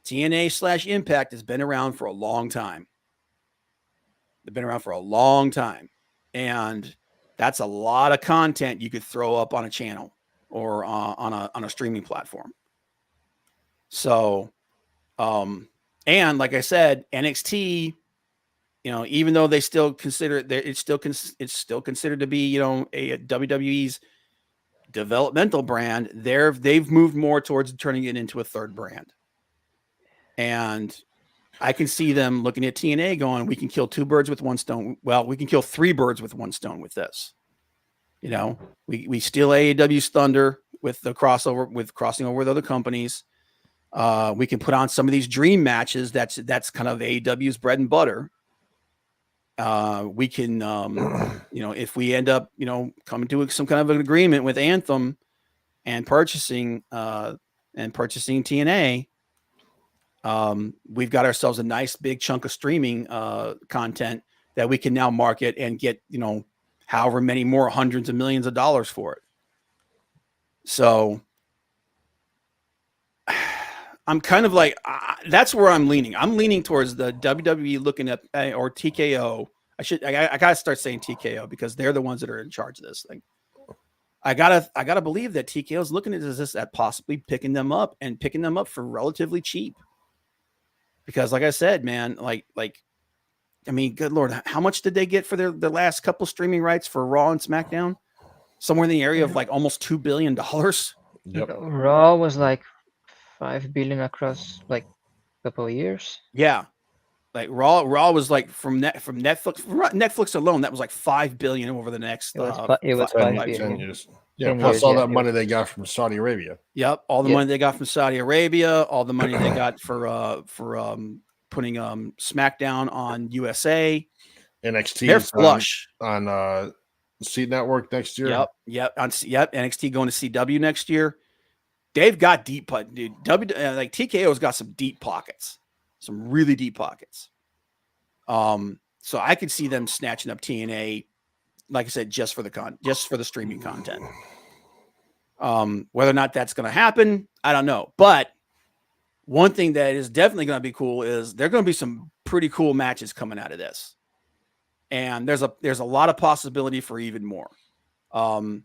TNA/Impact has been around for a long time. They've been around for a long time. And that's a lot of content you could throw up on a channel or on a streaming platform. So, and like I said, NXT, even though they still consider it's still considered to be, a WWE's developmental brand, they've moved more towards turning it into a third brand. And I can see them looking at TNA going, we can kill two birds with one stone. Well, we can kill three birds with one stone with this. We steal AEW's thunder with the crossover, with crossing over with other companies. We can put on some of these dream matches. That's kind of AEW's bread and butter. We can, if we end up, coming to some kind of an agreement with Anthem and purchasing TNA, we've got ourselves a nice big chunk of streaming content that we can now market and get, however many more hundreds of millions of dollars for it. So I'm kind of like, that's where I'm leaning. I'm leaning towards the WWE looking at, or TKO. I gotta start saying TKO because they're the ones that are in charge of this thing. I gotta believe that TKO is looking at this at possibly picking them up for relatively cheap. Because like I said, man, I mean, good Lord, how much did they get for their last couple streaming rights for Raw and SmackDown? Somewhere in the area of like almost $2 billion. Yep. Raw was like 5 billion across like a couple of years. Yeah. Like Raw was like from Netflix alone, that was like 5 billion over the next. It was 10 5 10 billion. years. Yeah, 10 plus years, all yeah, that money they got from Saudi Arabia. Yep, all the Yeah. money they got from Saudi Arabia, all the money they got for putting SmackDown on USA. NXT They're is flush. on Seed Network next year. Yep. NXT going to CW next year. They've got deep, dude. Like TKO's got some deep pockets, some really deep pockets. So I could see them snatching up TNA, like I said, just for the streaming content. Whether or not that's going to happen, I don't know. But one thing that is definitely going to be cool is there are going to be some pretty cool matches coming out of this, and there's a lot of possibility for even more. I'm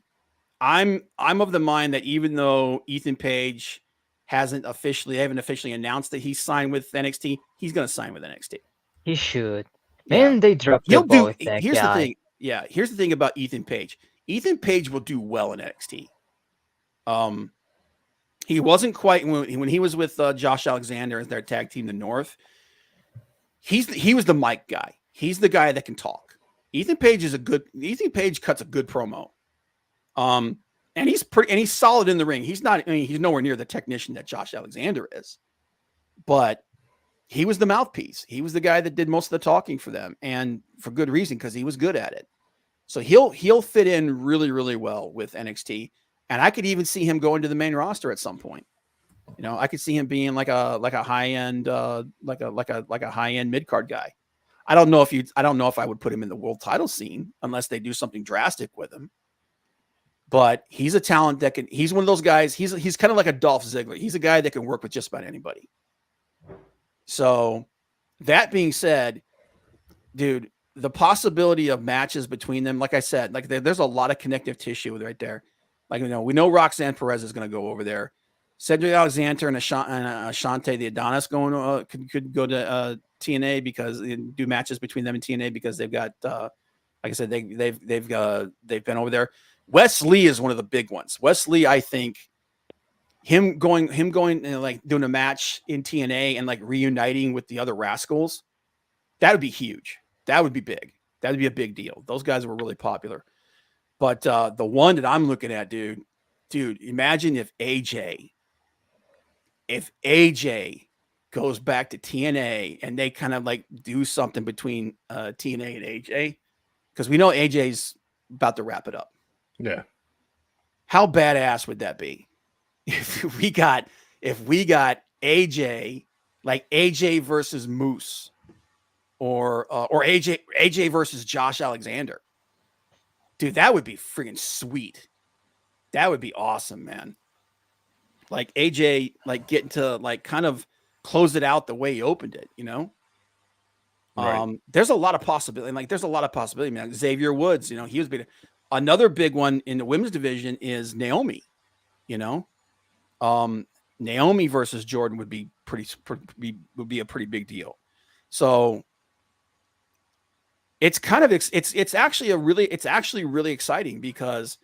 of the mind that even though Ethan Page haven't officially announced that he's signed with NXT, he's going to sign with NXT. He should. Yeah. Man, they dropped the ball with that Here's guy. the thing. Yeah, here's the thing about Ethan Page. Ethan Page will do well in NXT. He wasn't quite when he was with Josh Alexander as their tag team, the North. He was the mic guy. He's the guy that can talk. Ethan Page cuts a good promo. And he's solid in the ring. He's nowhere near the technician that Josh Alexander is, but he was the mouthpiece. He was the guy that did most of the talking for them, and for good reason, because he was good at it. So he'll fit in really, really well with NXT, and I could even see him going to the main roster at some point. I could see him being like a high end like a high end mid card guy. I don't know if I would put him in the world title scene unless they do something drastic with him. But he's a talent he's one of those guys. He's kind of like a Dolph Ziggler. He's a guy that can work with just about anybody. So that being said, dude, the possibility of matches between them, like I said, like there's a lot of connective tissue right there. Like, we know Roxanne Perez is going to go over there. Cedric Alexander and Ashante the Adonis could go to TNA because do matches between them and TNA because they've got, like I said, they've been over there. Wes Lee is one of the big ones. Wes Lee, I think him going and like doing a match in TNA and like reuniting with the other Rascals, that would be huge. That would be big. That would be a big deal. Those guys were really popular. But the one that I'm looking at, dude, imagine if AJ goes back to TNA and they kind of like do something between TNA and AJ, because we know AJ's about to wrap it up. Yeah. How badass would that be? if we got AJ, like AJ versus Moose, or AJ versus Josh Alexander, dude, that would be freaking sweet. That would be awesome, man. Like AJ, like getting to like kind of close it out the way he opened it, you know? Right. There's a lot of possibility. Like there's a lot of possibility, man. Xavier Woods, you know, he was big. Another big one in the women's division is Naomi, you know? Naomi versus Jordan would be would be a pretty big deal. So it's kind of it's actually really exciting because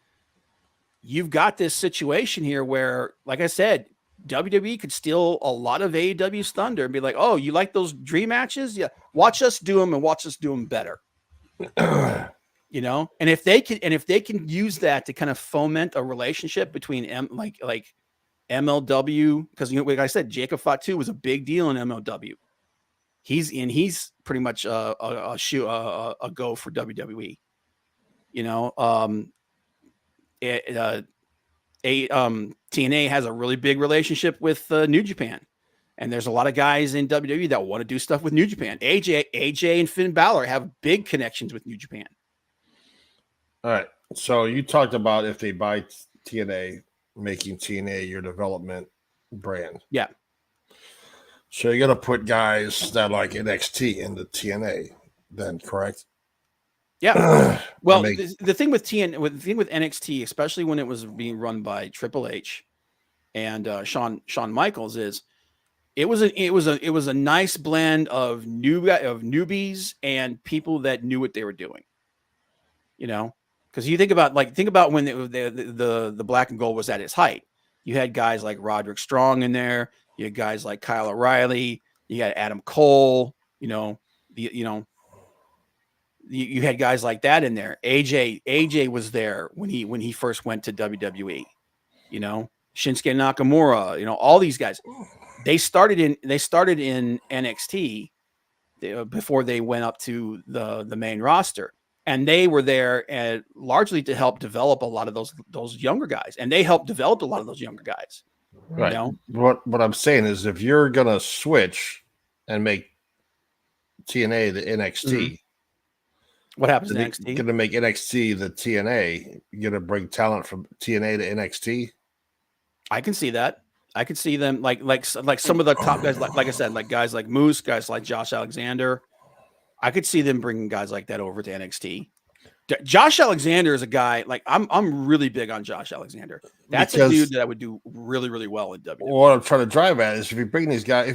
you've got this situation here where, like I said, WWE could steal a lot of AEW's thunder and be like, "Oh, you like those dream matches? Yeah, watch us do them and watch us do them better." You know, and if they can use that to kind of foment a relationship between like MLW, because you know, like I said, Jacob Fatu was a big deal in MLW. He's pretty much a go for WWE. You know, TNA has a really big relationship with New Japan, and there's a lot of guys in WWE that want to do stuff with New Japan. AJ and Finn Balor have big connections with New Japan. All right. So you talked about if they buy TNA, making TNA your development brand. Yeah. So you're gonna put guys that like NXT into TNA, then, correct? Yeah. Well, the thing with NXT, especially when it was being run by Triple H and Shawn Michaels, is it was a nice blend of newbies and people that knew what they were doing. You know, because you think about when the Black and Gold was at its height. You had guys like Roderick Strong in there. You had guys like Kyle O'Reilly. You had Adam Cole. You know, you had guys like that in there. AJ was there when he first went to WWE. You know, Shinsuke Nakamura. You know, all these guys. They started in NXT before they went up to the main roster. And they were there largely to help develop a lot of those younger guys, and they helped develop a lot of those younger guys. Right. You know? What I'm saying is, if you're gonna switch and make TNA the NXT, what happens to NXT? You're gonna make NXT the TNA. You're gonna bring talent from TNA to NXT. I can see that. I could see them like some of the top guys, like I said, like guys like Moose, guys like Josh Alexander. I could see them bringing guys like that over to NXT. Josh Alexander is a guy like I'm really big on Josh Alexander. That's a dude that would do really, really well in WWE. What I'm trying to drive at is if you bring these guys,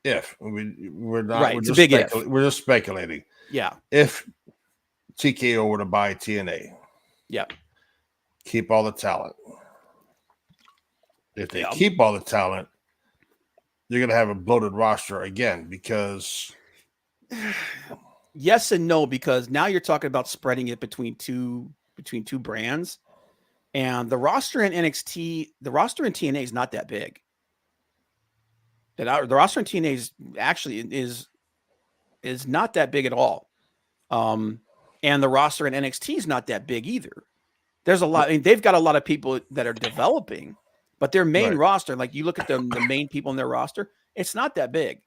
if we're not, right, we're just speculating. Yeah. If TKO were to buy TNA, yeah, keep all the talent. If they keep all the talent, you're gonna have a bloated roster again because. Yes and no, because now you're talking about spreading it between two brands, and the roster in NXT, the roster in TNA is not that big. The roster in TNA is actually is not that big at all, and the roster in NXT is not that big either. There's a lot. I mean, they've got a lot of people that are developing, but their main roster, like you look at the main people in their roster, it's not that big.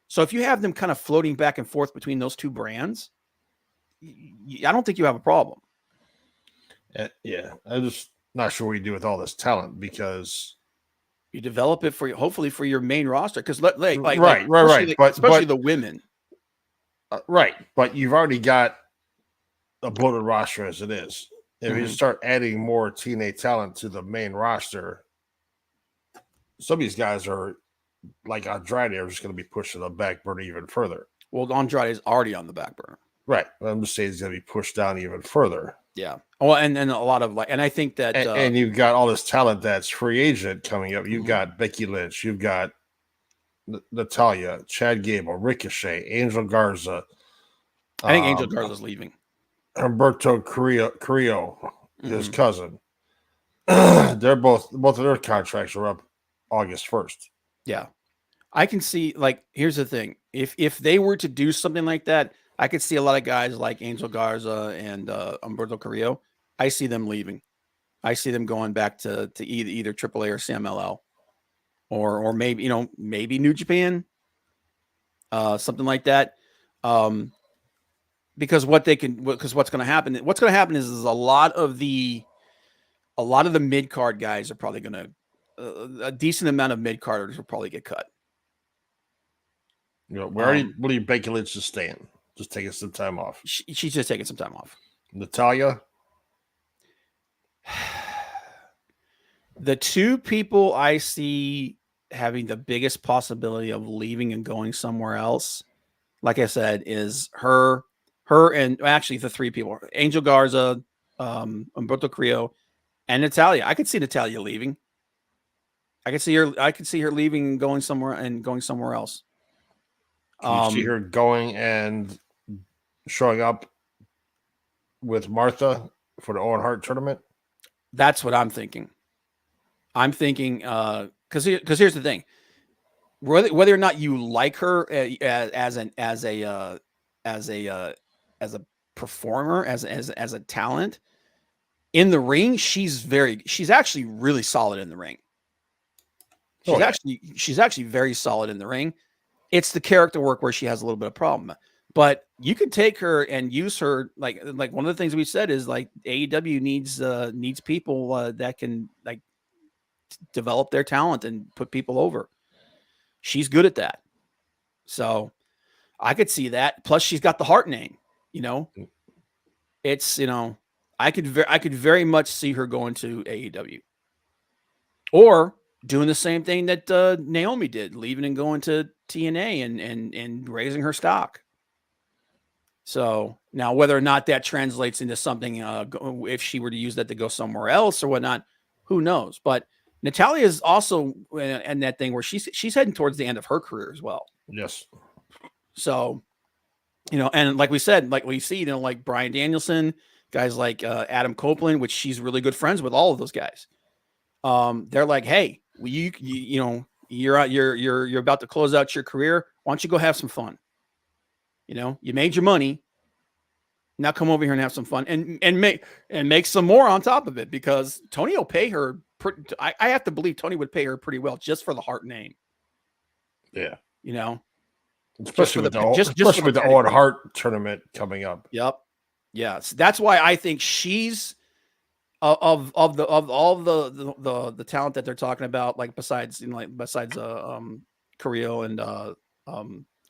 So if you have them kind of floating back and forth between those two brands, I don't think you have a problem. Yeah, I'm just not sure what you do with all this talent because you develop it hopefully for your main roster. Because right, but especially the women, right? But you've already got a bloated roster as it is. If you start adding more TNA talent to the main roster, some of these guys are. Like Andrade are just going to be pushed to the back burner even further. Well, Andrade is already on the back burner. Right. I'm just saying he's going to be pushed down even further. Yeah. Well, and then a lot of and I think that and you've got all this talent that's free agent coming up. You've got Becky Lynch, you've got Natalya, Chad Gable, Ricochet, Angel Garza. I think Angel Garza's leaving. Humberto Carrillo, his cousin. They're both of their contracts are up August 1st. Yeah. I can see, like, here's the thing. If they were to do something like that, I could see a lot of guys like Angel Garza and Humberto Carrillo. I see them leaving. I see them going back to either AAA or CMLL, or maybe maybe New Japan, something like that. Because what's going to happen is a lot of the mid card guys are probably going to a decent amount of mid carders will probably get cut. Where are you Becky Lynch just staying? Just taking some time off. She's just taking some time off. Natalia. The two people I see having the biggest possibility of leaving and going somewhere else, like I said, is her and actually the three people: Angel Garza, Humberto Carrillo, and Natalia. I could see Natalia leaving. I could see her leaving and going somewhere else. Can you see her going and showing up with Martha for the Owen Hart tournament? That's what I'm thinking. I'm thinking because here's the thing: whether or not you like her as a performer, as a talent in the ring, she's actually really solid in the ring. She's actually very solid in the ring. It's the character work where she has a little bit of problem. But you could take her and use her like one of the things we said is like AEW needs people that can like develop their talent and put people over. She's good at that. So I could see that. Plus she's got the Hart name, It's, I could very much see her going to AEW. Or doing the same thing that Naomi did, leaving and going to TNA and raising her stock. So now whether or not that translates into something, if she were to use that to go somewhere else or whatnot, who knows? But Natalia is also in that thing where she's heading towards the end of her career as well. Yes. So, and like we said, like we see, like Bryan Danielson, guys like Adam Copeland, which she's really good friends with all of those guys. They're like, hey, you're about to close out your career. Why don't you go have some fun? You made your money. Now come over here and have some fun and make some more on top of it, because Tony will pay her. I have to believe Tony would pay her pretty well just for the Hart name. Yeah. Especially with the Owen Hart tournament coming up. Yep. Yeah. So that's why I think she's of all the talent that they're talking about, like besides Carrillo and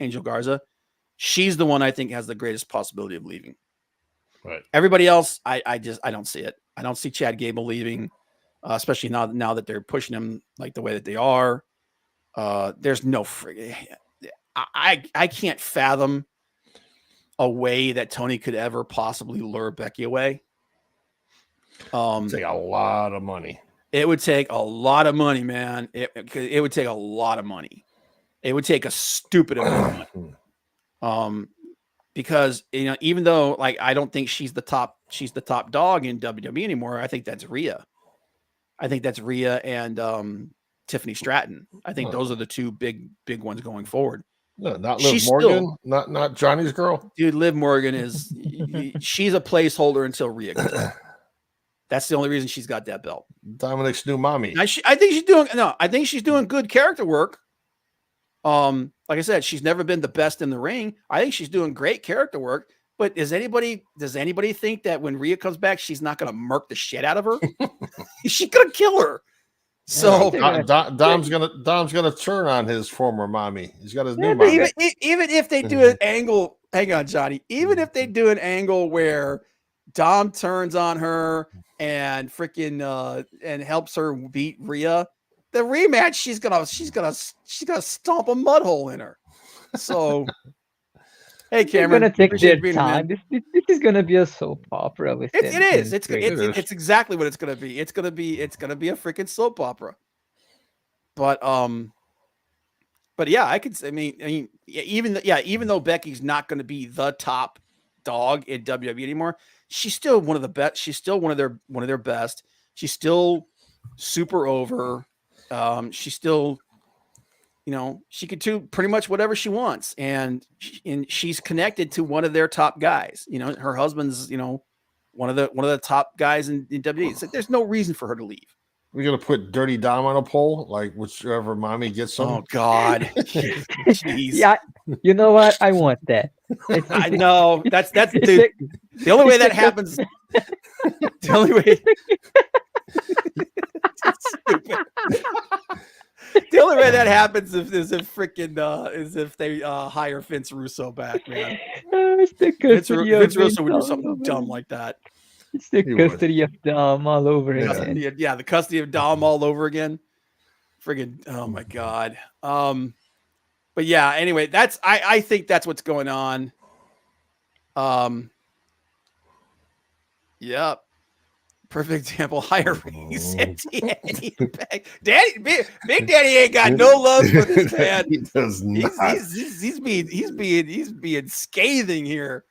Angel Garza, she's the one I think has the greatest possibility of leaving. Right. Everybody else, I don't see it. I don't see Chad Gable leaving, especially now that they're pushing him like the way that they are. There's no I can't fathom a way that Tony could ever possibly lure Becky away. Take a lot of money. It would take a lot of money, man. It would take a lot of money. It would take a stupid amount of money. Because even though like I don't think she's the top dog in WWE anymore, I think that's Rhea. And Tiffany Stratton. I think those are the two big ones going forward. No, not Liv Morgan, not Johnny's girl. Dude, Liv Morgan is she's a placeholder until Rhea gets it. That's the only reason she's got that belt. Dominic's new mommy. I think she's doing good character work. Like I said, she's never been the best in the ring. I think she's doing great character work. But does anybody think that when Rhea comes back, she's not going to murk the shit out of her? She's going to kill her. So Dom's gonna turn on his former mommy. He's got his new mommy. Even if they do an angle, hang on, Johnny. Even if they do an angle where Dom turns on her and freaking and helps her beat Rhea, the rematch she's gonna stomp a mud hole in her. So hey, Cameron, they're gonna take their time. This is gonna be a soap opera. With it is. It's exactly what it's gonna be. It's gonna be a freaking soap opera. But yeah, even though Becky's not gonna be the top dog in WWE anymore, she's still one of the best. She's still one of their best. She's still super over. She's still. She could do pretty much whatever she wants, and she's connected to one of their top guys. Her husband's, one of the top guys in WWE. It's like there's no reason for her to leave. We're gonna put Dirty Dom on a poll, like whichever mommy gets some. Oh God, jeez. Yeah, you know what? I want that. I know that's It's dude. The only way it's that a- happens. The only way. Stupid. The only way that happens is if they hire Vince Russo back, man. It's the Vince, custody of Vince Russo would do Vince all something over dumb again. like that. It's the He would. custody of Dom all over Yeah. again. Yeah, the custody of Dom all over again. Friggin' oh my God. But yeah, anyway, I think that's what's going on. Yep. Perfect example. Higher ratings than Daddy. Daddy, Big Daddy ain't got no love for this man. He does not. He's being scathing here.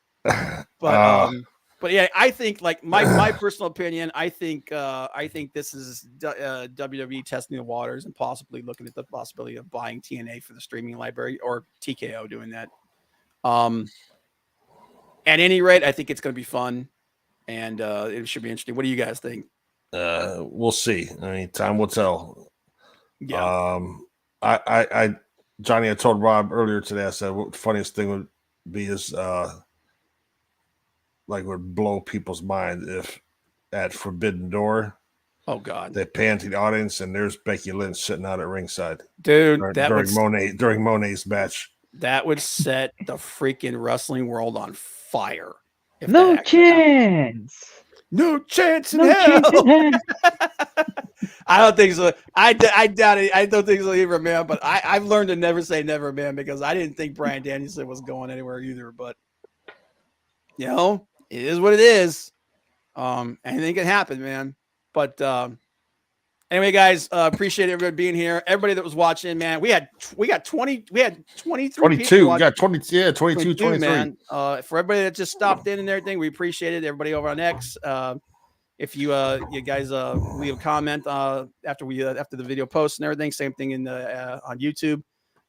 But yeah, I think like my personal opinion, I think this is WWE testing the waters and possibly looking at the possibility of buying TNA for the streaming library or TKO doing that. At any rate, I think it's going to be fun and it should be interesting. What do you guys think? We'll see. I mean, time will tell. Yeah. Johnny, I told Rob earlier today. I said what the funniest thing would be is would blow people's mind if at Forbidden Door Oh God, they pan to the audience and there's Becky Lynch sitting out at ringside dude, during Monet's match. that would set the freaking wrestling world on fire. If No that actually happened. chance. No chance in No hell. chance in hell. I don't think so. I doubt it. I don't think so either, man. But I've learned to never say never, man, because I didn't think Bryan Danielson was going anywhere either. But you know, it is what it is. Anything can happen, man. But anyway, guys, appreciate everybody being here. Everybody that was watching, man. We had 23 22. people We got 20, yeah, 22, 23. man. For everybody that just stopped in and everything, we appreciate it. Everybody over on X. If you guys leave a comment after the video posts and everything, same thing in on YouTube.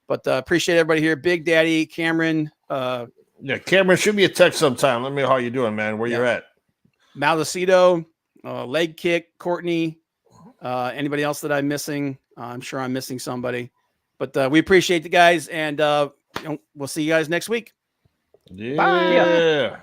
But appreciate everybody here. Big Daddy, Cameron, Yeah, Cameron, shoot me a text sometime. Let me know how you doing, man. Where you're at. Malacito, Leg Kick, Courtney, anybody else that I'm missing? I'm sure I'm missing somebody. But we appreciate the guys, and we'll see you guys next week. Yeah.